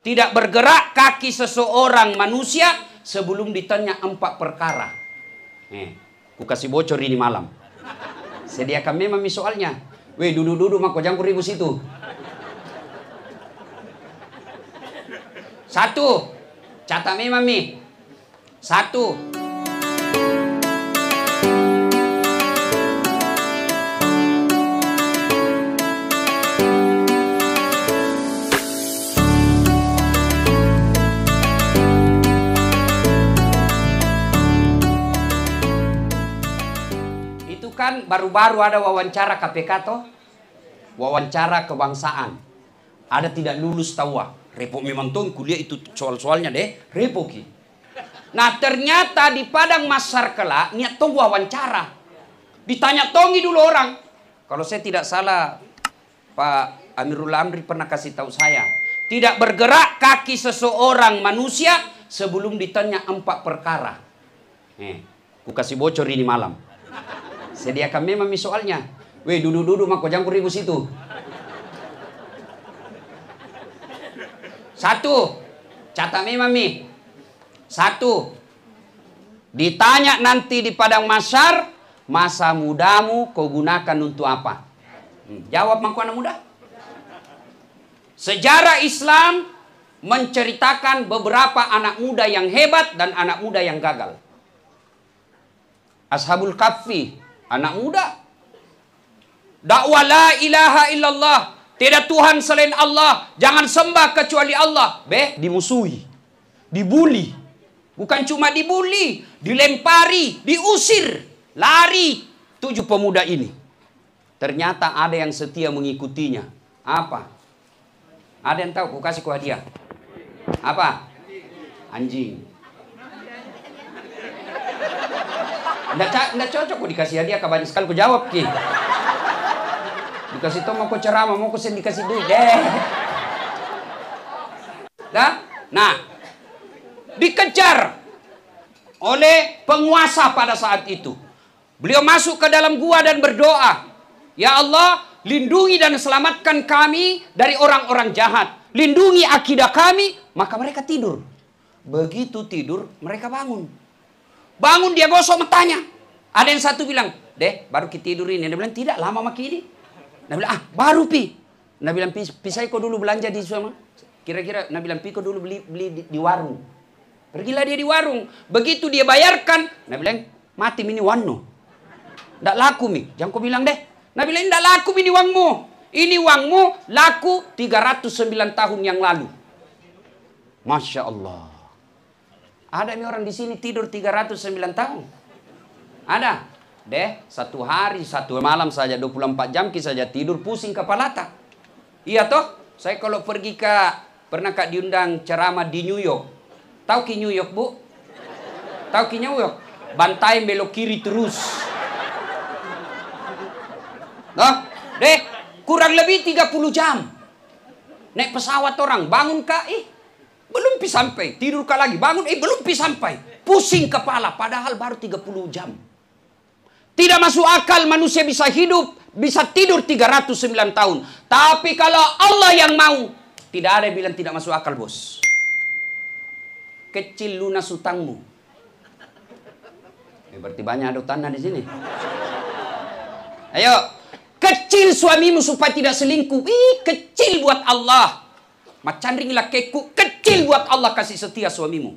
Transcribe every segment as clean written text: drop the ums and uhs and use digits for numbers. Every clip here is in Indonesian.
Tidak bergerak kaki seseorang manusia sebelum ditanya 4 perkara. Ku kasih bocor ini malam. Sediakan memang soalnya. Weh, duduk-duduk mako jangkau ribu situ. 1. Catat memang mi. 1. Kan baru-baru ada wawancara KPK toh, wawancara kebangsaan, ada tidak lulus tawa, repot memang tuh kuliah itu soal-soalnya deh, repot ki. Nah ternyata di padang mahsyar kelak niat tong wawancara, ditanya tongi dulu orang. Kalau saya tidak salah, Pak Amirul Amri pernah kasih tahu saya, tidak bergerak kaki seseorang manusia sebelum ditanya 4 perkara. Ku kasih bocor ini malam. Sediakan memang soalnya. Weh, duduk-duduk mako jangkau ribu situ. 1. Catat memang mi. 1. Ditanya nanti di padang mahsyar, masa mudamu kau gunakan untuk apa? Jawab mangko anak muda. Sejarah Islam menceritakan beberapa anak muda yang hebat dan anak muda yang gagal. Ashabul Kahfi, anak muda. Dakwah la ilaha illallah, tidak Tuhan selain Allah, jangan sembah kecuali Allah. Dimusuhi, dibuli. Bukan cuma dibuli, dilempari, diusir, lari 7 pemuda ini. Ternyata ada yang setia mengikutinya. Apa? Ada yang tahu? Ku kasih ku hadiah. Apa? Anjing. Nggak cocok kok dikasih hadiah, kabar sekali ku jawab ki. Dikasih tau mau ku ceramah, mau ku dikasih duit deh. Nah, dikejar oleh penguasa pada saat itu. Beliau masuk ke dalam gua dan berdoa, ya Allah, lindungi dan selamatkan kami dari orang-orang jahat. Lindungi akidah kami. Maka mereka tidur. Begitu tidur, mereka bangun. Bangun dia gosok matanya. Ada yang satu bilang, deh baru kita tidur ini. Dia bilang, tidak lama maki ini. Dia bilang, baru pi. Dia bilang, pisai kau dulu belanja di sana. Kira-kira, dia bilang, pi kau dulu beli di warung. Pergilah dia di warung. Begitu dia bayarkan, dia bilang, mati mini wano. Tidak laku mi. Jangan kau bilang deh. Dia bilang, tidak laku mini uangmu. Ini uangmu laku 309 tahun yang lalu. Masya Allah. Ada nih orang di sini tidur 309 tahun. Ada. Deh, 1 hari, 1 malam saja 24 jam saja tidur pusing kepala tak. Iya toh? Saya kalau pergi pernah Kak diundang ceramah di New York. Tahu ki New York, Bu? Tahu ki New York? Bantai belok kiri terus. Nah, deh, kurang lebih 30 jam. Naik pesawat orang, bangun Kak, belum pi sampai, tidur kah lagi, bangun, belum pi sampai. Pusing kepala, padahal baru 30 jam. Tidak masuk akal manusia bisa hidup, bisa tidur 309 tahun. Tapi kalau Allah yang mau, tidak ada yang bilang tidak masuk akal, bos. Kecil lunas hutangmu. Berarti banyak ada tanah di sini. Ayo, kecil suamimu supaya tidak selingkuh. Kecil buat Allah. Macan ringlah keku, kecil buat Allah kasih setia suamimu.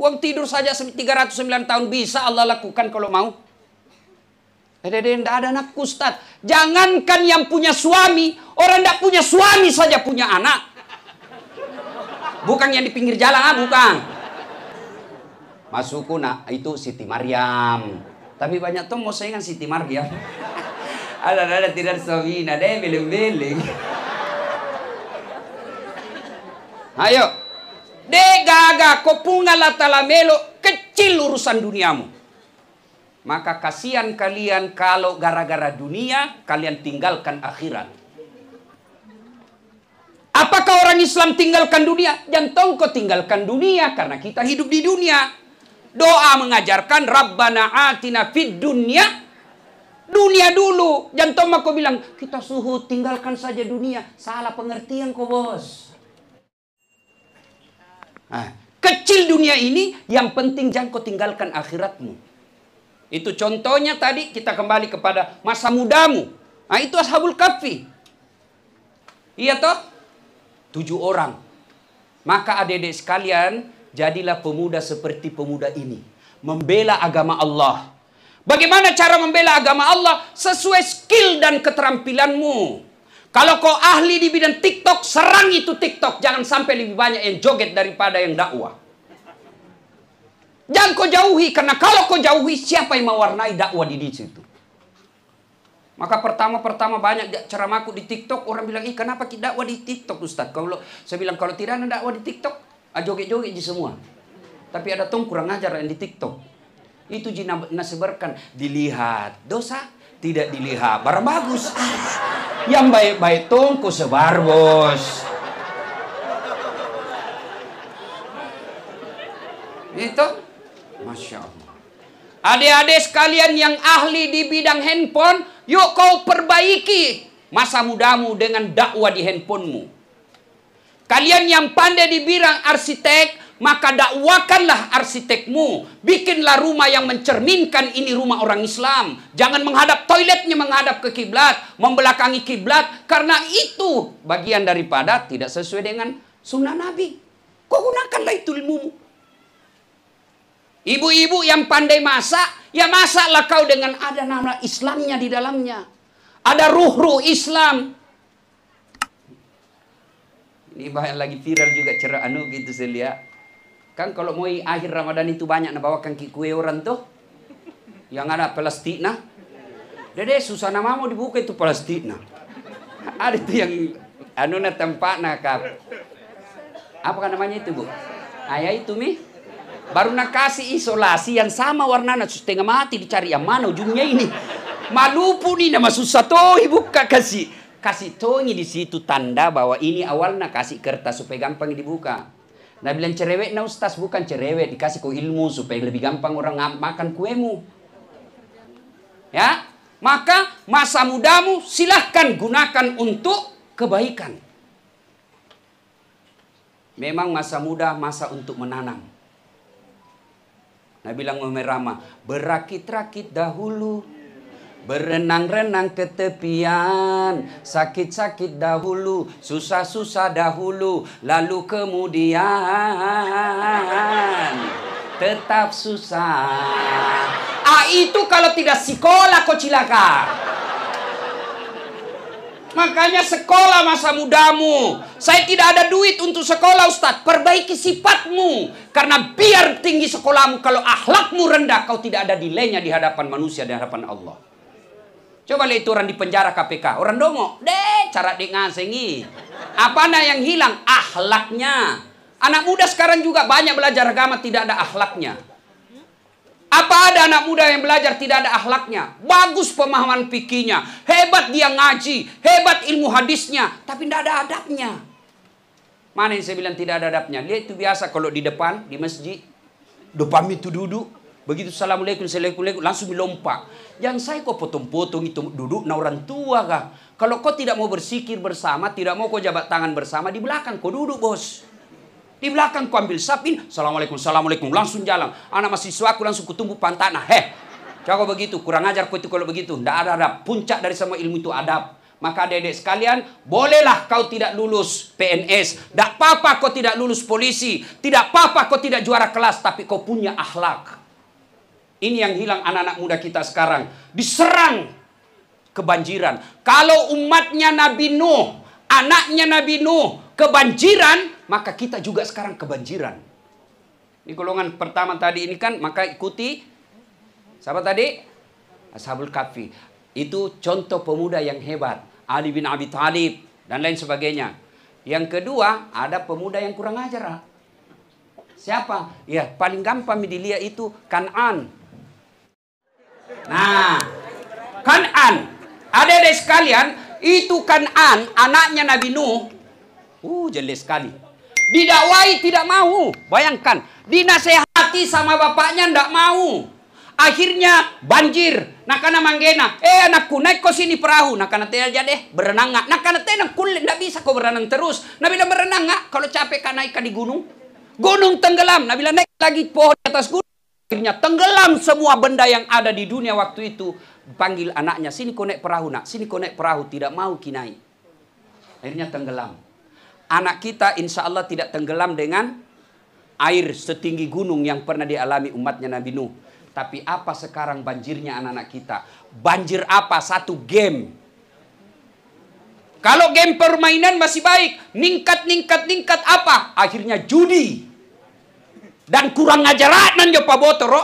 Uang tidur saja 309 tahun bisa Allah lakukan kalau mau. Tidak ada anak Ustaz. Jangankan yang punya suami, orang tidak punya suami saja punya anak. Bukan yang di pinggir jalan, bukan. Masukku nak itu Siti Maryam. Tapi banyak tuh mau saingan Siti Maryam. Ada tidak suami, ada yang beleng-beleng. Ayo, gaga kopungala talamelo, kecil urusan duniamu. Maka kasihan kalian kalau gara-gara dunia kalian tinggalkan akhirat. Apakah orang Islam tinggalkan dunia? Jangan kau tinggalkan dunia karena kita hidup di dunia. Doa mengajarkan Rabbana atina fid dunya. Dunia dulu. Jangan kau bilang kita suhu tinggalkan saja dunia. Salah pengertian kau bos. Nah, kecil dunia ini, yang penting jangan kau tinggalkan akhiratmu. Itu contohnya tadi, kita kembali kepada masa mudamu. Nah, itu Ashabul Kahfi. Iya toh? 7 orang. Maka adik-adik sekalian, jadilah pemuda seperti pemuda ini. Membela agama Allah. Bagaimana cara membela agama Allah? Sesuai skill dan keterampilanmu. Kalau kau ahli di bidang TikTok, serang itu TikTok. Jangan sampai lebih banyak yang joget daripada yang dakwah. Jangan kau jauhi, karena kalau kau jauhi, siapa yang mewarnai dakwah di situ? Maka pertama-pertama banyak ceramahku di TikTok, orang bilang, kenapa kita dakwah di TikTok, Ustaz? Saya bilang, kalau tidak ada dakwah di TikTok, joget-joget di semua. Tapi ada tong kurang ajar yang di TikTok. Itu nasebarkan, dilihat, dosa tidak dilihat, barang bagus. Yang baik-baik tong ku sebar, bos. Itu, Masya Allah. Adik-adik sekalian yang ahli di bidang handphone, yuk kau perbaiki masa mudamu dengan dakwah di handphonemu. Kalian yang pandai di bidang arsitek, maka dakwakanlah arsitekmu. Bikinlah rumah yang mencerminkan ini rumah orang Islam. Jangan menghadap toiletnya menghadap ke kiblat, membelakangi kiblat, karena itu bagian daripada tidak sesuai dengan sunnah Nabi. Kau gunakanlah itu ilmumu. Ibu-ibu yang pandai masak, ya masaklah kau dengan ada nama Islamnya di dalamnya. Ada ruh-ruh Islam. Ini banyak lagi viral juga cerah gitu saya lihat. Kan kalau mau akhir Ramadan itu banyak bawakan kue orang tuh. Yang ada plastik nah. Dede susah nama mau dibuka itu plastik nah. Ada itu yang tempat nah kap. Apa namanya itu, Bu? Ayah itu mi. Baru nak kasih isolasi yang sama warnanya setengah mati dicari yang mana ujungnya ini. Malupu nih nama susah toh buka kasih tohnya di situ tanda bahwa ini awalnya kasih kertas supaya gampang dibuka. Nah bilang cerewet nah Ustaz, bukan cerewet, dikasih kau ilmu supaya lebih gampang orang makan kuemu. Ya, maka masa mudamu silahkan gunakan untuk kebaikan. Memang masa muda masa untuk menanam. Nah bilang Rama, berakit-rakit dahulu, berenang-renang ke tepian, sakit-sakit dahulu, susah-susah dahulu, lalu kemudian tetap susah. Itu kalau tidak sekolah kau cilaka. Makanya sekolah masa mudamu. Saya tidak ada duit untuk sekolah Ustaz. Perbaiki sifatmu. Karena biar tinggi sekolahmu, kalau akhlakmu rendah, kau tidak ada nilainya di hadapan manusia, di hadapan Allah. Coba lihat itu orang di penjara KPK. Orang dongo. Cara dia ngasengi. Apanya yang hilang? Akhlaknya. Anak muda sekarang juga banyak belajar agama, tidak ada akhlaknya. Apa ada anak muda yang belajar tidak ada akhlaknya? Bagus pemahaman fikihnya, hebat dia ngaji, hebat ilmu hadisnya, tapi tidak ada adabnya. Mana yang saya bilang tidak ada adabnya? Lihat itu biasa kalau di depan, di masjid, depan itu duduk, begitu assalamualaikum, assalamualaikum, langsung dilompak. Yang saya kok potong-potong itu duduk, nah orang tua kah? Kalau kau tidak mau bersikir bersama, tidak mau kau jabat tangan bersama, di belakang kau duduk bos. Di belakang ku ambil sapin, assalamualaikum, assalamualaikum, langsung jalan. Anak mahasiswa aku langsung kutumbuh pantatnya. Coba begitu, kurang ajar kau itu kalau begitu. Tidak ada adab. Puncak dari semua ilmu itu adab. Maka adik-adik sekalian, bolehlah kau tidak lulus PNS. Tidak apa-apa kau tidak lulus polisi. Tidak apa-apa kau tidak juara kelas, tapi kau punya akhlak. Ini yang hilang anak-anak muda kita sekarang. Diserang kebanjiran. Kalau umatnya Nabi Nuh, anaknya Nabi Nuh, kebanjiran, maka kita juga sekarang kebanjiran. Ini golongan pertama tadi ini kan, maka ikuti siapa tadi? Ashabul Kahfi. Itu contoh pemuda yang hebat. Ali bin Abi Thalib dan lain sebagainya. Yang kedua, ada pemuda yang kurang ajar. Siapa? Ya, paling gampang dilihat itu Kan'an. Nah, Kan'an. Adik-adik sekalian, itu Kan'an, anaknya Nabi Nuh. Jelas sekali. Didakwai tidak mau. Bayangkan, dinasehati sama bapaknya tidak mau. Akhirnya banjir. Nak kana manggena. Anakku naik kau sini perahu. Nak kana teh aja deh berenang nggak. Nak kana teh nak kulit tidak bisa kau berenang terus. Nabi bilang berenang nggak. Kalau capek kan naik di gunung. Gunung tenggelam. Nabi bilang naik lagi pohon di atas gunung. Akhirnya tenggelam semua benda yang ada di dunia waktu itu. Panggil anaknya, sini kau naik perahu nak. Sini kau naik perahu. Tidak mau kinai. Akhirnya tenggelam. Anak kita insya Allah tidak tenggelam dengan air setinggi gunung yang pernah dialami umatnya Nabi Nuh. Tapi apa sekarang banjirnya anak-anak kita? Banjir apa? Satu game. Kalau game permainan masih baik. Ningkat apa? Akhirnya judi. Dan kurang ngajaran jo Pak Botoro.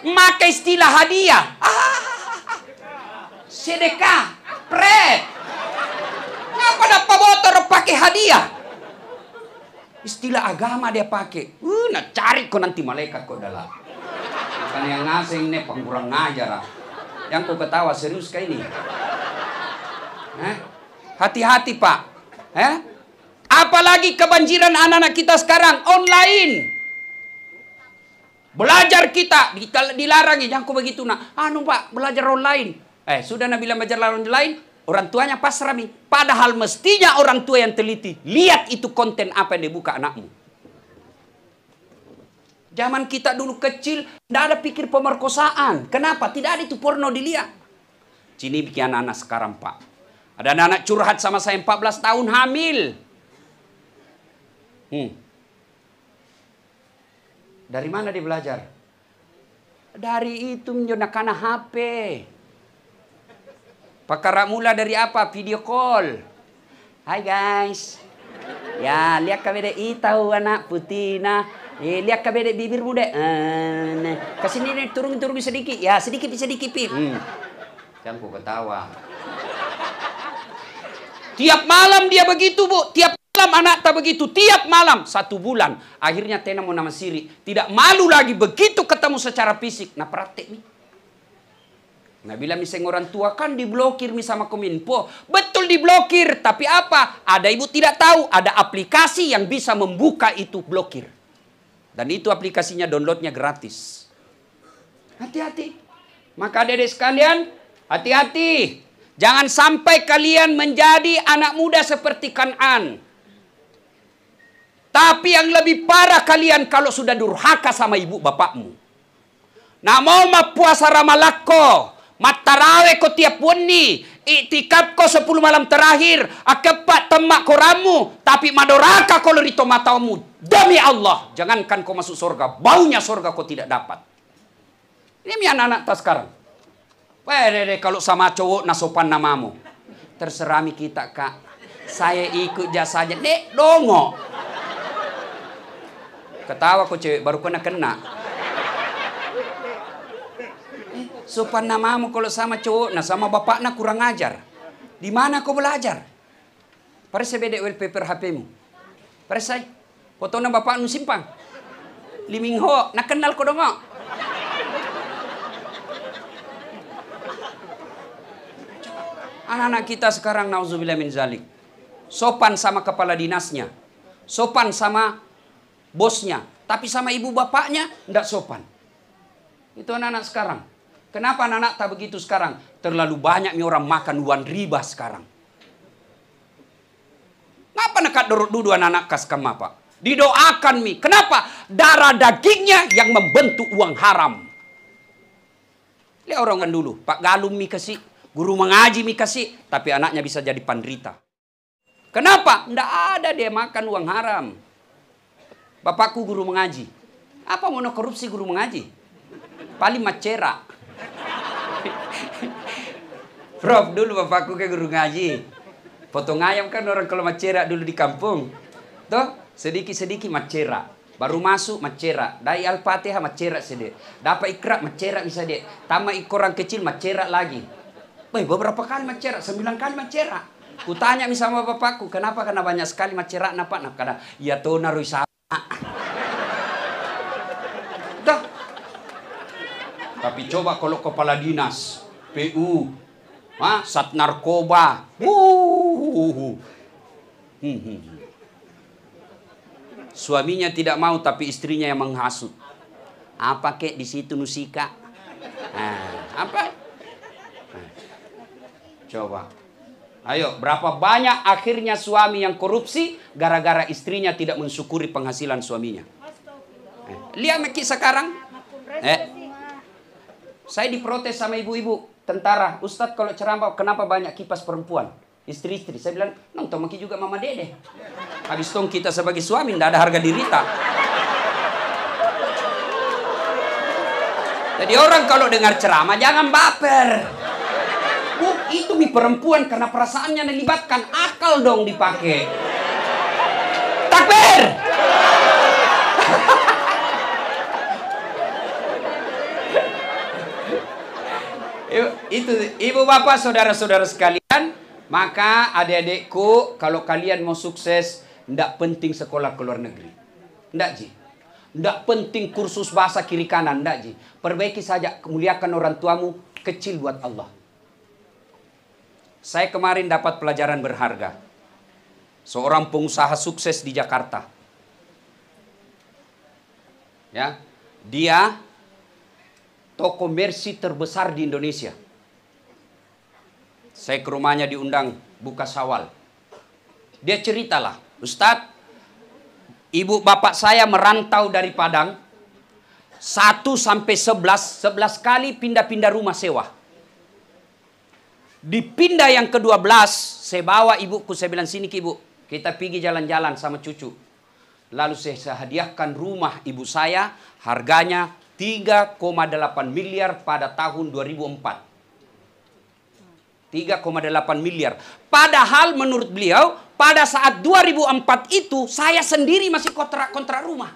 Maka istilah hadiah. Sedekah. Pret. Ngapa dah Pak Botoro pakai hadiah? Istilah agama dia pakai. Nak cari kau nanti malaikat kau dalam. Bukan yang ngasing nih pengkurang ngajar. Yang kau ketawa serius kayak ini. Hati-hati Pak. Apalagi kebanjiran anak-anak kita sekarang online. Belajar kita dilarang jangan kau begitu nak. Pak belajar online. Sudah Nabi bilang belajar online. Orang tuanya pasrah nih. Padahal mestinya orang tua yang teliti. Lihat itu konten apa yang dibuka anakmu. Zaman kita dulu kecil, tidak ada pikir pemerkosaan. Kenapa? Tidak ada itu porno dilihat. Sini bikin anak-anak sekarang Pak. Ada anak-anak curhat sama saya 14 tahun hamil. Dari mana dia belajar? Dari itu menjonakan HP. Perkara mula dari apa? Video call. Hai guys. Ya, lihat kabede tahu anak putih nah. Lihat kabede bibir muda. Kesini nih turun sedikit. Ya, sedikit. Jangan kau ketawa. Tiap malam dia begitu, Bu. Tiap malam anak tak begitu. Tiap malam 1 bulan. Akhirnya Tena mau nama siri. Tidak malu lagi begitu ketemu secara fisik. Nah, praktek nih. Nah, bila misalnya orang tua kan diblokir sama Kominfo. Betul diblokir. Tapi apa? Ada ibu tidak tahu. Ada aplikasi yang bisa membuka itu blokir. Dan itu aplikasinya downloadnya gratis. Hati-hati. Maka adik-adik sekalian, hati-hati. Jangan sampai kalian menjadi anak muda seperti Kan'an. Tapi yang lebih parah kalian kalau sudah durhaka sama ibu bapakmu. Nah mau puasa Ramalako. Matarawe ko tiap wani, itikap ko 10 malam terakhir, akepat temak ko ramu, tapi madoraka ko lerito matamu. Demi Allah, jangankan kau masuk surga, baunya surga kau tidak dapat. Ini anak-anak tas sekarang. Kalau sama cowok nasopan namamu. Terserah kita kak, saya ikut jasanya, dek dongo. Ketawa kau cewek baru kena. Sopan namamu kalau sama cowok, nah sama bapaknya kurang ajar. Di mana kau belajar? Pada saya beda wallpaper HP-mu. Pada saya, fotonya bapakmu simpang. Limingho, nak kenal kau dong. Anak-anak kita sekarang nauzubillah min zalik. Sopan sama kepala dinasnya. Sopan sama bosnya. Tapi sama ibu bapaknya, tidak sopan. Itu anak-anak sekarang. Kenapa anak-anak tak begitu sekarang? Terlalu banyak orang makan uang riba sekarang. Ngapa nak duduk anak-anak kas kama Pak? Didoakan mi. Kenapa? Darah dagingnya yang membentuk uang haram. Lihat orang kan dulu. Pak Galum mi kasih. Guru mengaji mi kasih. Tapi anaknya bisa jadi pandrita. Kenapa? Nggak ada dia makan uang haram. Bapakku guru mengaji. Apa mau korupsi guru mengaji? Paling macera. Prof, dulu bapakku ke guru ngaji. Potong ayam kan orang kalau macera dulu di kampung. Tuh, sedikit-sedikit macera. Baru masuk macera. Dari Al-Fatihah macera sedih. Dapat ikra macera bisa dia. Tambah orang kecil macera lagi. Beberapa kali macera, 9 kali macera. Kutanya sama bapakku, kenapa? Karena banyak sekali macera napa? Nah, karena ya tuh narui sama. Tuh. Tapi coba kalau kepala dinas, PU, Sat Narkoba, suaminya tidak mau tapi istrinya yang menghasut. Apa kek di situ Nusika? Apa? Coba. Ayo, berapa banyak akhirnya suami yang korupsi gara-gara istrinya tidak mensyukuri penghasilan suaminya. Lihat Meki sekarang. Saya diprotes sama ibu-ibu tentara. Ustadz kalau ceramah kenapa banyak kipas perempuan? Istri-istri. Saya bilang, nong Maki juga mama dede. Habis tong kita sebagai suami tidak ada harga diri tak. Jadi orang kalau dengar ceramah jangan baper. Itu mi perempuan karena perasaannya dilibatkan. Akal dong dipakai. Takbir! Itu ibu bapak saudara-saudara sekalian, maka adik-adikku kalau kalian mau sukses, tidak penting sekolah ke luar negeri, tidak ji, tidak penting kursus bahasa kiri kanan, tidak ji, perbaiki saja, muliakan orang tuamu, kecil buat Allah. Saya kemarin dapat pelajaran berharga, seorang pengusaha sukses di Jakarta, ya, dia toko Mercy terbesar di Indonesia. Saya ke rumahnya diundang buka Syawal. Dia ceritalah, Ustadz, ibu bapak saya merantau dari Padang 1 sampai 11 kali pindah-pindah rumah sewa. Dipindah yang ke-12, saya bawa ibuku, saya bilang sini ke ibu, kita pergi jalan-jalan sama cucu. Lalu saya hadiahkan rumah ibu saya, harganya 3,8 miliar pada tahun 2004. 3,8 miliar. Padahal menurut beliau, pada saat 2004 itu, saya sendiri masih kontrak rumah.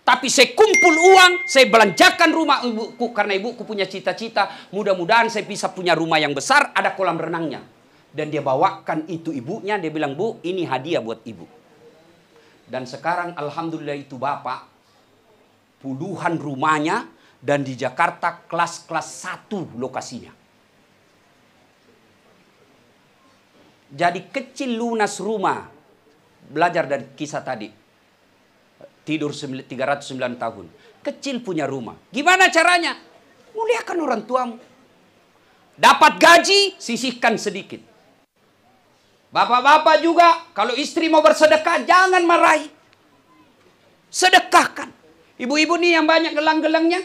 Tapi saya kumpul uang, saya belanjakan rumah ibuku. Karena ibuku punya cita-cita, mudah-mudahan saya bisa punya rumah yang besar, ada kolam renangnya. Dan dia bawakan itu ibunya, dia bilang, Bu, ini hadiah buat ibu. Dan sekarang alhamdulillah itu bapak, puluhan rumahnya, dan di Jakarta kelas-kelas 1 lokasinya. Jadi kecil lunas rumah. Belajar dari kisah tadi. Tidur 309 tahun. Kecil punya rumah. Gimana caranya? Muliakan orang tuamu. Dapat gaji, sisihkan sedikit. Bapak-bapak juga, kalau istri mau bersedekah, jangan marahi. Sedekahkan. Ibu-ibu nih yang banyak gelang-gelangnya.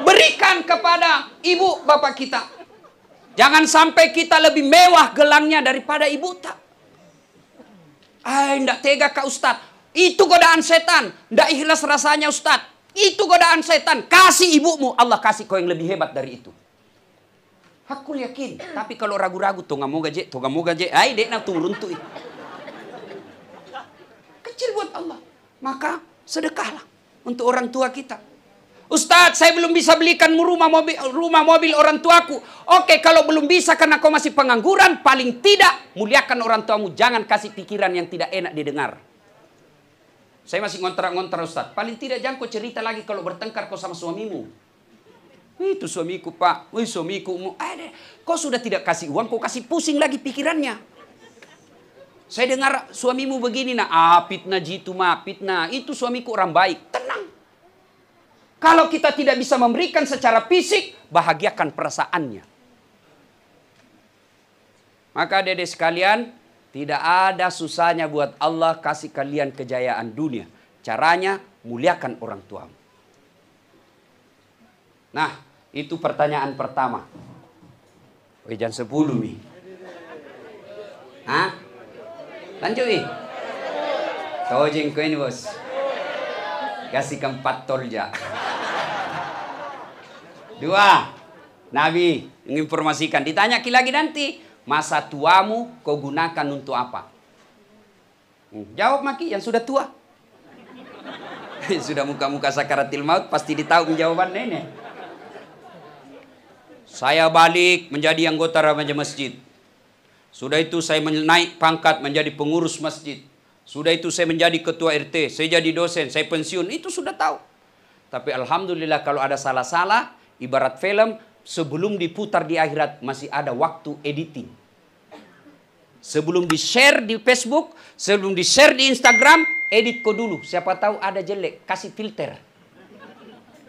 Berikan kepada ibu bapak kita. Jangan sampai kita lebih mewah gelangnya daripada ibu tak. Tidak tega Kak Ustadz. Itu godaan setan. Tidak ikhlas rasanya Ustadz. Itu godaan setan. Kasih ibumu. Allah kasih kau yang lebih hebat dari itu. Aku yakin. Tapi kalau ragu-ragu. Tuh nggak mau gaje. Dek nak turun tuh. Kecil buat Allah. Maka sedekahlah untuk orang tua kita. Ustadz, saya belum bisa belikan rumah mobil orang tuaku. Oke, kalau belum bisa karena kau masih pengangguran, paling tidak muliakan orang tuamu. Jangan kasih pikiran yang tidak enak didengar. Saya masih ngontrak-ngontrak Ustadz. Paling tidak jangan kau cerita lagi kalau bertengkar kau sama suamimu. Itu suamiku Pak, suamiku. Kau sudah tidak kasih uang, kau kasih pusing lagi pikirannya. Saya dengar suamimu begini, fitnah jitu fitnah. Itu suamiku orang baik. Tenang. Kalau kita tidak bisa memberikan secara fisik, bahagiakan perasaannya. Maka dedek sekalian, tidak ada susahnya buat Allah kasih kalian kejayaan dunia. Caranya, muliakan orang tuamu. Nah, itu pertanyaan pertama. Jam 10 nih. Lanjut nih. Tojeng ko ini bos. Kasih keempat tolja. 2. Nabi menginformasikan. Ditanya lagi nanti. Masa tuamu kau gunakan untuk apa? Jawab Maki yang sudah tua. Sudah muka-muka sakaratil maut. Pasti ditahu jawaban nenek. Saya balik menjadi anggota remaja masjid. Sudah itu saya naik pangkat menjadi pengurus masjid. Sudah itu saya menjadi ketua RT. Saya jadi dosen. Saya pensiun. Itu sudah tahu. Tapi alhamdulillah kalau ada salah-salah. Ibarat film, sebelum diputar di akhirat masih ada waktu editing. Sebelum di-share di Facebook, sebelum di-share di Instagram, edit kau dulu. Siapa tahu ada jelek, kasih filter.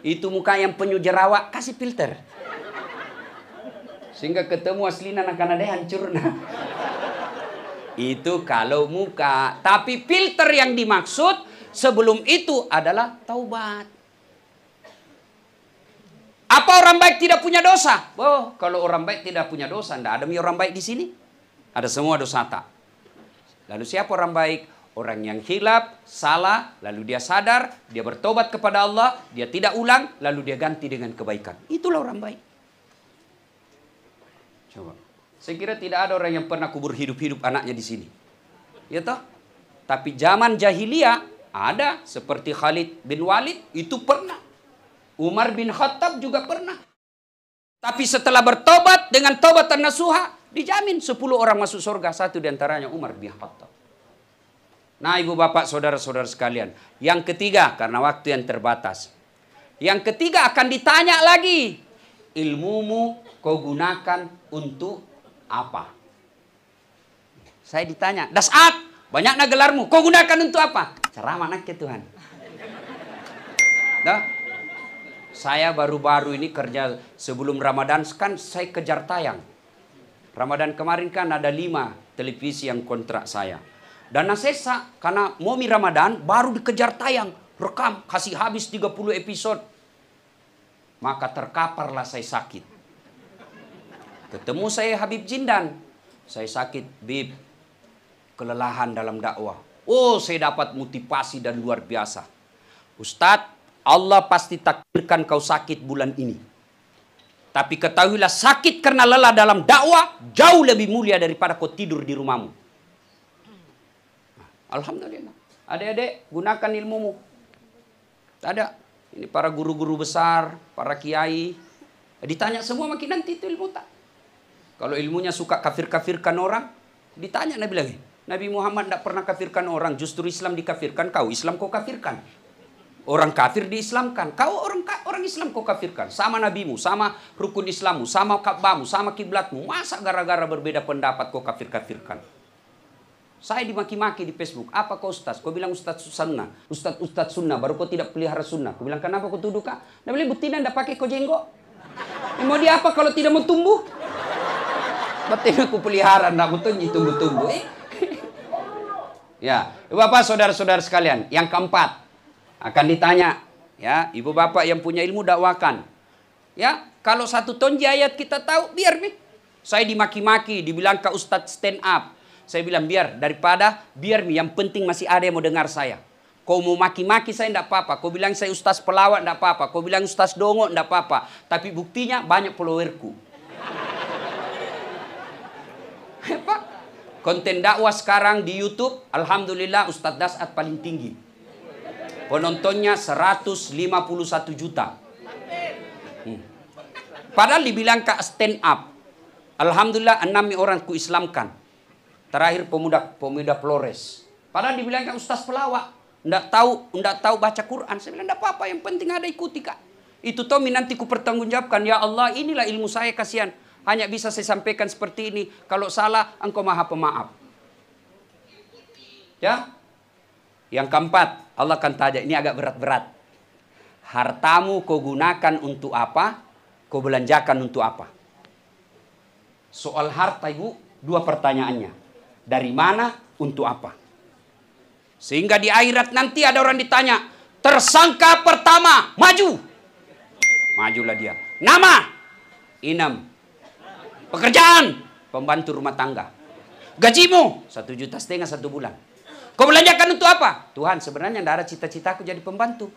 Itu muka yang penuh jerawat, kasih filter. Sehingga ketemu aslinya akan ada hancur. Itu kalau muka. Tapi filter yang dimaksud sebelum itu adalah taubat. Apa orang baik tidak punya dosa? Oh, kalau orang baik tidak punya dosa, tidak ada orang baik di sini. Ada semua dosa tak. Lalu siapa orang baik? Orang yang hilaf, salah, lalu dia sadar, dia bertobat kepada Allah, dia tidak ulang, lalu dia ganti dengan kebaikan. Itulah orang baik. Coba. Saya kira tidak ada orang yang pernah kubur hidup-hidup anaknya di sini. Ya toh? Tapi zaman jahiliyah ada, seperti Khalid bin Walid itu pernah. Umar bin Khattab juga pernah. Tapi setelah bertobat dengan taubatan nasuha, dijamin 10 orang masuk surga, satu diantaranya Umar bin Khattab. Nah, ibu bapak saudara-saudara sekalian, yang ketiga karena waktu yang terbatas. Yang ketiga akan ditanya lagi, ilmumu kau gunakan untuk apa? Saya ditanya, dasat, banyaknya gelarmu, kau gunakan untuk apa? Ceramah anak ke Tuhan. Nah, saya baru-baru ini kerja sebelum Ramadan, kan saya kejar tayang. Ramadan kemarin kan ada 5 televisi yang kontrak saya. Dan Nasesa, karena momi Ramadan, baru dikejar tayang. Rekam, kasih habis 30 episode. Maka terkaparlah saya sakit. Ketemu saya Habib Jindan. Saya sakit, Bib. Kelelahan dalam dakwah. Oh, saya dapat motivasi dan luar biasa. Ustadz, Allah pasti takdirkan kau sakit bulan ini. Tapi ketahuilah sakit karena lelah dalam dakwah jauh lebih mulia daripada kau tidur di rumahmu. Alhamdulillah. Adik-adik, gunakan ilmumu. Ada. Ini para guru-guru besar, para kiai. Ditanya semua makin nanti itu ilmu tak. Kalau ilmunya suka kafir-kafirkan orang, ditanya Nabi lagi. Nabi Muhammad tidak pernah kafirkan orang, justru Islam dikafirkan. Kau Islam kau kafirkan. Orang kafir diislamkan. Kau orang Islam kau kafirkan. Sama nabimu, sama rukun Islammu, sama Ka'bahmu, sama kiblatmu. Masa gara-gara berbeda pendapat kau kafir-kafirkan? Saya dimaki-maki di Facebook. Apa kau ustaz? Kau bilang ustaz sunnah. Ustaz sunnah. Baru kau tidak pelihara sunnah. Kau bilang kenapa kau tuduh kak? Dia bilang betina tidak pakai kau jenggot. Mau dia apa kalau tidak mau tumbuh? Betina aku pelihara. Tidak mau tumbuh-tumbuh. Ya, bapak saudara-saudara sekalian. Yang keempat. Akan ditanya. Ya, ibu bapak yang punya ilmu dakwakan. Ya, kalau satu tonji ayat kita tahu, biar nih. Saya dimaki-maki. Dibilang ke ustaz stand up. Saya bilang biar yang penting masih ada yang mau dengar saya. Kau mau maki-maki saya tidak apa-apa. Kau bilang saya ustaz pelawak tidak apa-apa. Kau bilang ustaz dongo tidak apa-apa. Tapi buktinya banyak followerku. Pak, konten dakwah sekarang di YouTube, alhamdulillah Ustaz Dasat paling tinggi. Penontonnya 151 juta. Padahal dibilang kak stand up. Alhamdulillah 6 orang ku Islamkan. Terakhir pemuda Flores. Padahal dibilang kan ustaz pelawak. Nggak tahu baca Quran. Saya bilang, nggak apa-apa, yang penting ada ikuti kak. Itu Tommy nanti ku pertanggungjawabkan. Ya Allah, inilah ilmu saya, kasihan. Hanya bisa saya sampaikan seperti ini. Kalau salah, engkau maha pemaaf. Ya. Yang keempat, Allah akan tanya, ini agak berat-berat. Hartamu kau gunakan untuk apa? Kau belanjakan untuk apa? Soal harta ibu, 2 pertanyaannya. Dari mana, untuk apa? Sehingga di akhirat nanti ada orang ditanya, tersangka pertama, maju. Majulah dia. Nama, Inam. Pekerjaan, pembantu rumah tangga. Gajimu, 1,5 juta 1 bulan. Kau belanjakan untuk apa? Tuhan, sebenarnya tidak ada cita-citaku jadi pembantu.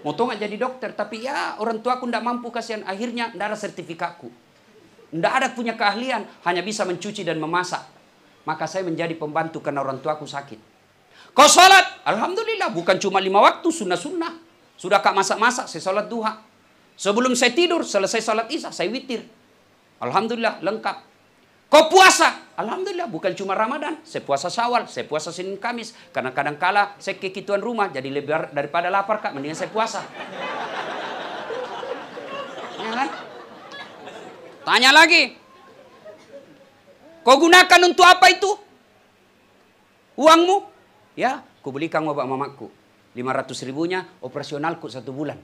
Mau tuh nggak jadi dokter, tapi ya orang tuaku tidak mampu, kasihan. Akhirnya tidak ada sertifikatku. Tidak ada punya keahlian, hanya bisa mencuci dan memasak. Maka saya menjadi pembantu karena orang tuaku sakit. Kau sholat, alhamdulillah, bukan cuma 5 waktu, sunnah-sunnah. Sudah kak masak-masak, saya sholat duha. Sebelum saya tidur, selesai sholat isya, saya witir. Alhamdulillah, lengkap. Kau puasa, alhamdulillah, bukan cuma Ramadan. Saya puasa Syawal, saya puasa Senin Kamis. Karena kadang-kala saya ke tuan rumah, jadi lebih daripada lapar kak, mendingan saya puasa. Ya kan? Tanya lagi. Kau gunakan untuk apa itu? Uangmu? Ya, ku belikan obat mamaku. 500 ribunya operasionalku 1 bulan.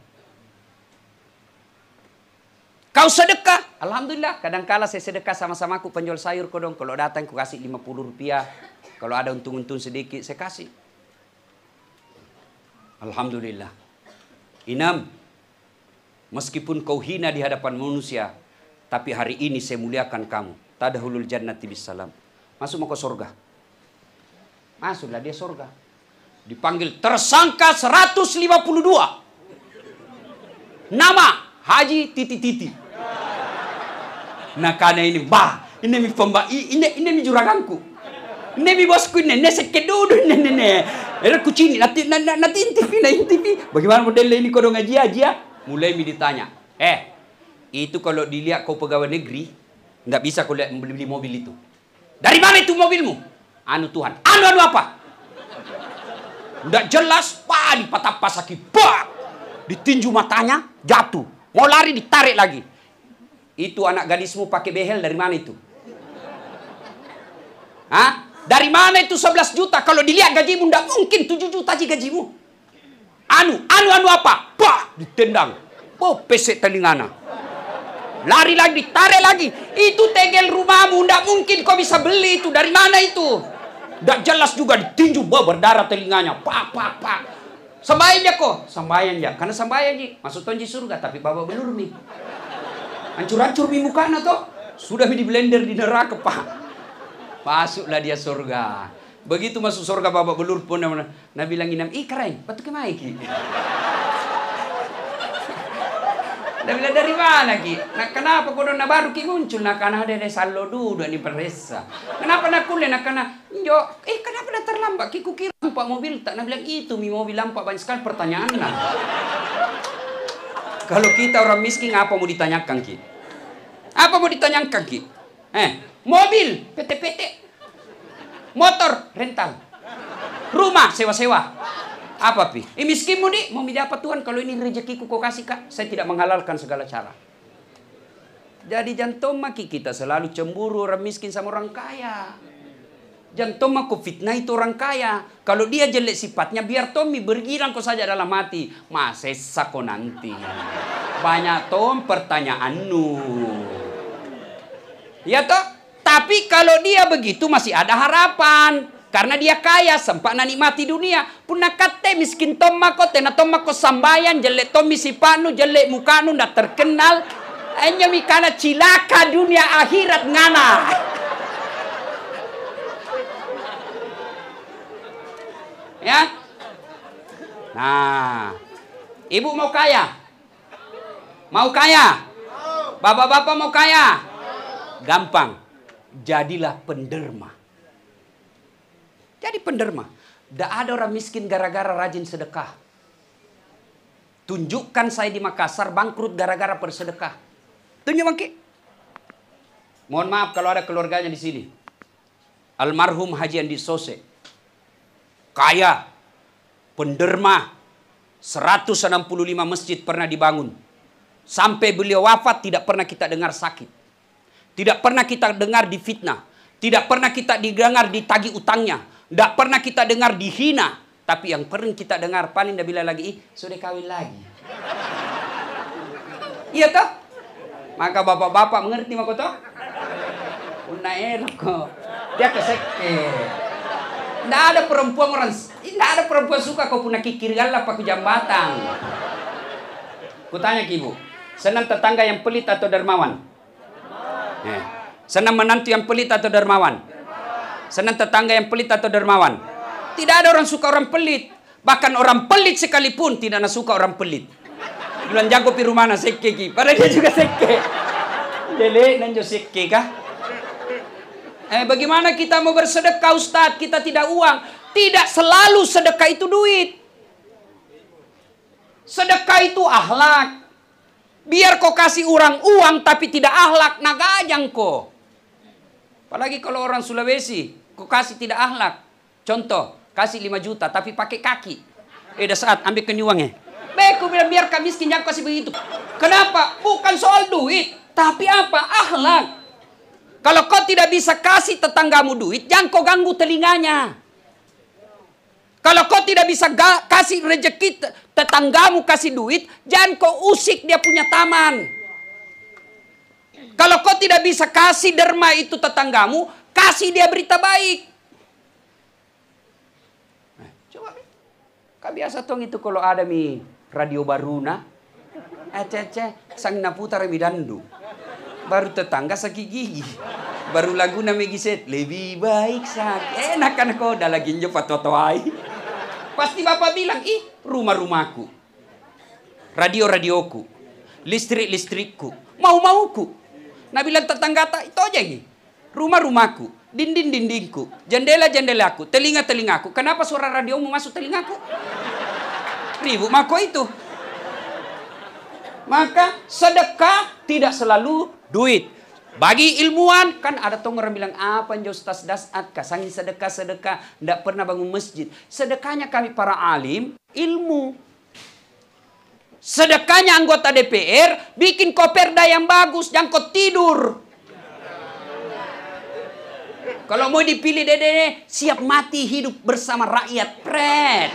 Kau sedekah, alhamdulillah. Kadangkala saya sedekah sama-sama aku penjual sayur kau dong. Kalau datang aku kasih 50 rupiah. Kalau ada untung-untung sedikit saya kasih. Alhamdulillah. Inam, meskipun kau hina di hadapan manusia, tapi hari ini saya muliakan kamu. Tadahulul jannati bisalam. Masuk mau ke surga. Masuklah dia surga. Dipanggil tersangka 152. Nama Haji Titi. Nah karena ini ini mi pemba ini mi juraganku. Ini mi bosku ini sekedudu ini. Era kucing nanti TV. Bagaimana modelnya ini kau dong aja. Mulai mi ditanya. Itu kalau dilihat kau pegawai negeri, nggak bisa kau lihat beli mobil itu. Dari mana itu mobilmu? Anu Tuhan. Anu apa? Nggak jelas. Dipatah pasaki. Ditinju matanya, jatuh. Mau lari ditarik lagi. Itu anak gadismu pakai behel dari mana itu? Hah? Dari mana itu 11 juta? Kalau dilihat gajimu nggak mungkin 7 juta aja gajimu. Anu apa? Ditendang. Pesek telingana. Lari lagi, ditarik lagi. Itu tegel rumahmu, nggak mungkin kau bisa beli itu. Dari mana itu? Nggak jelas juga ditinju, berdarah telinganya. Sembahyang ya kok? Sembahyang ya. Karena sembahyang ji. Masuk tonji surga, tapi bawa belur nih. Hancur-hancur mi mukanya toh. Sudah di blender di neraka, Pak. Masuklah dia surga. Begitu masuk surga babak belur pun Nabi bilang inam, keren, batu kemai ki. Nabi bilang dari mana ki? Nah kenapa kau dona baru ki muncul? Nah karena ada sallo dulu di peresa. Kenapa nak kulen? Nah karena kenapa nak terlambat ki? Kukira lampak mobil tak. Nabi bilang itu mi mobil lampak banyak sekali pertanyaan. Kalau kita orang miskin, apa mau ditanyakan ki? Apa mau ditanyakan ki? Mobil, PT, motor, rental, rumah, sewa-sewa. Apa pi? Miskinmu di, mau dapat Tuhan. Kalau ini rezekiku kau kasih kak, saya tidak menghalalkan segala cara. Jadi jantung maki kita selalu cemburu orang miskin sama orang kaya. Jantung aku fitnah itu orang kaya. Kalau dia jelek sifatnya, biar Tommy bergirang kau saja dalam hati. Masesa kau nanti. Banyak Tom pertanyaanmu. Ya toh? Tapi kalau dia begitu masih ada harapan. Karena dia kaya, sempat nikmati dunia. Puna kate miskin Tom mako, tena Tom mako sambayan, jelek Tommy sipanu, jelek mukanu, ndak terkenal. Hanya mikana cilaka dunia akhirat ngana. Ya. Nah, ibu mau kaya? Mau kaya? Bapak-bapak mau kaya? Gampang. Jadilah penderma. Jadi penderma. Tidak ada orang miskin gara-gara rajin sedekah. Tunjukkan saya di Makassar bangkrut gara-gara bersedekah. Tunjuk bangki. Mohon maaf kalau ada keluarganya di sini. Almarhum Haji Andi Sose. Kaya, penderma, 165 masjid pernah dibangun. Sampai beliau wafat tidak pernah kita dengar sakit. Tidak pernah kita dengar difitnah. Tidak pernah kita dengar ditagih utangnya. Tidak pernah kita dengar dihina. Tapi yang pernah kita dengar paling bila lagi, sudah kawin lagi. Iya toh? Maka bapak-bapak mengerti maka toh? Una enak kok. Dia keseke. Tidak ada perempuan suka kau punya kikir galap pakai jambatan. Kutanya ke ibu, senang tetangga yang pelit atau dermawan? Senang menantu yang pelit atau dermawan? Senang tetangga yang pelit atau dermawan? Tidak ada orang suka orang pelit. Bahkan orang pelit sekalipun tidak suka orang pelit. Bulan jago pi rumana seke ki. Padahal dia juga seke. Dele nanjo seke kah? Bagaimana kita mau bersedekah Ustaz? Kita tidak uang. Tidak selalu sedekah itu duit. Sedekah itu akhlak. Biar kau kasih orang uang tapi tidak akhlak, nagajang kau. Apalagi kalau orang Sulawesi, kau kasih tidak akhlak. Contoh, kasih 5 juta tapi pakai kaki. Dah saat ambil kenyuangnya. Beku bilang biar kami miskin jangan kasih begitu. Kenapa? Bukan soal duit, tapi apa? Akhlak. Kalau kau tidak bisa kasih tetanggamu duit, jangan kau ganggu telinganya. Kalau kau tidak bisa kasih rezeki tetanggamu kasih duit, jangan kau usik dia punya taman. Kalau kau tidak bisa kasih derma itu tetanggamu, kasih dia berita baik. Coba, kau biasa tong itu kalau ada radio baruna, sang naputar dandu. Baru tetangga sakit gigi. Baru lagu na giset, lebih baik sakit. Enak kan kau dah lagi nyo patotoai. Pasti bapak bilang, rumah-rumahku. Radio-radioku. Listrik-listrikku. Mau-mauku. Nah bilang tetangga tak, itu aja ini. Rumah-rumahku. Dinding-dindingku. Jendela-jendelaku. Telinga-telingaku. Kenapa suara radiomu masuk telingaku? Ribut mako itu. Maka sedekah tidak selalu duit. Bagi ilmuwan, kan ada tong orang bilang, apa yang Ustaz Dasat, kasangi sedekah-sedekah, tidak pernah bangun masjid. Sedekahnya kami para alim, ilmu. Sedekahnya anggota DPR, bikin koperda yang bagus, jangan kau tidur. Kalau mau dipilih dede, siap mati hidup bersama rakyat, pret.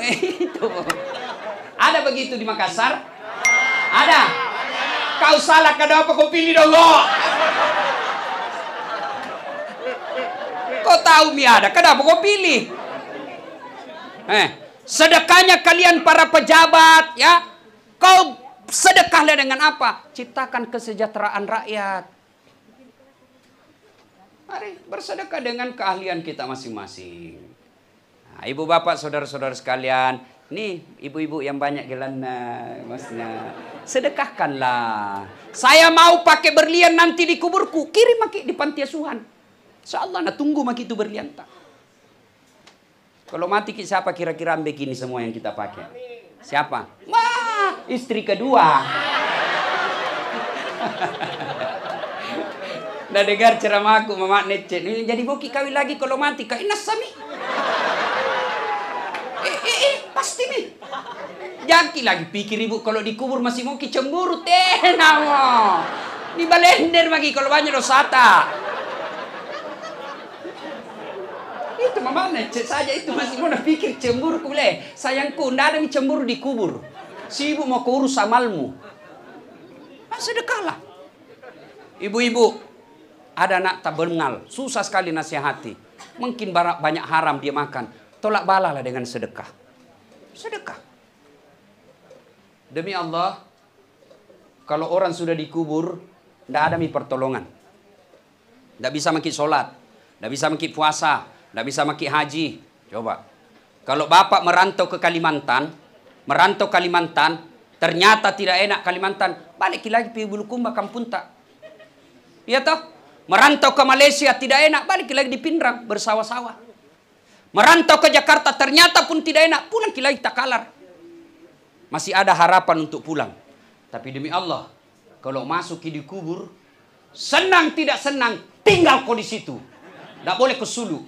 Itu. Ada begitu di Makassar? Ada. Kau salah, kenapa kau pilih dong? Kau tahu ada, kenapa kau pilih? Sedekahnya kalian para pejabat, ya. Kau sedekahlah dengan apa? Ciptakan kesejahteraan rakyat. Mari bersedekah dengan keahlian kita masing-masing. Nah, ibu bapak, saudara-saudara sekalian, nih ibu-ibu yang banyak gelana, maksudnya sedekahkanlah. Saya mau pakai berlian nanti di kuburku, kirim maki di panti asuhan. Insyaallah, nah tunggu maki itu berlian tak. Kalau mati siapa kira-kira begini semua yang kita pakai? Siapa? Wah, istri kedua. Nah dengar ceramahku Mama Necet. Jadi boki kawin lagi kalau mati. Kak Inas Sami. Pasti nih. Jaki lagi pikir ibu kalau dikubur masih mau cemburu. Namo. Di balender lagi kalau banyak dosata. Itu Mama Necet saja itu masih mau pikir cemburu kule. Sayangku, ndak ada cemburu di kubur. Si ibu mau keurus amalmu. Sedekahlah. Ibu-ibu, ada anak tak bengal, susah sekali nasihati. Mungkin banyak haram dia makan. Tolak balalah dengan sedekah. Sedekah. Demi Allah, kalau orang sudah dikubur, ndak ada pertolongan. Ndak bisa maki sholat, ndak bisa maki puasa, ndak bisa maki haji. Coba. Kalau bapak merantau ke Kalimantan, ternyata tidak enak Kalimantan, balik lagi pi Bulukumba kampung tak. Iya toh? Merantau ke Malaysia tidak enak, balik lagi di Pindrang bersawah-sawah. Merantau ke Jakarta ternyata pun tidak enak, pulang lagi Takalar. Masih ada harapan untuk pulang. Tapi demi Allah, kalau masuk di kubur, senang tidak senang, tinggal kau di situ. Tidak boleh ke Sulu.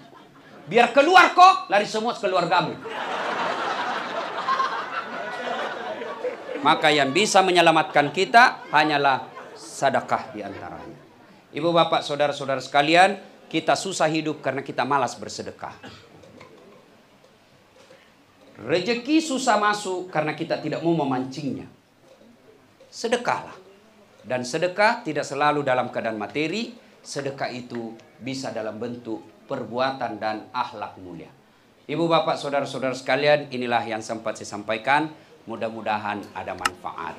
Biar keluar kok, lari semua keluargamu. Maka yang bisa menyelamatkan kita hanyalah sedekah di antaranya. Ibu bapak saudara-saudara sekalian, kita susah hidup karena kita malas bersedekah. Rezeki susah masuk karena kita tidak mau memancingnya. Sedekahlah. Dan sedekah tidak selalu dalam keadaan materi. Sedekah itu bisa dalam bentuk perbuatan dan akhlak mulia. Ibu bapak saudara-saudara sekalian, inilah yang sempat saya sampaikan. Mudah-mudahan ada manfaat.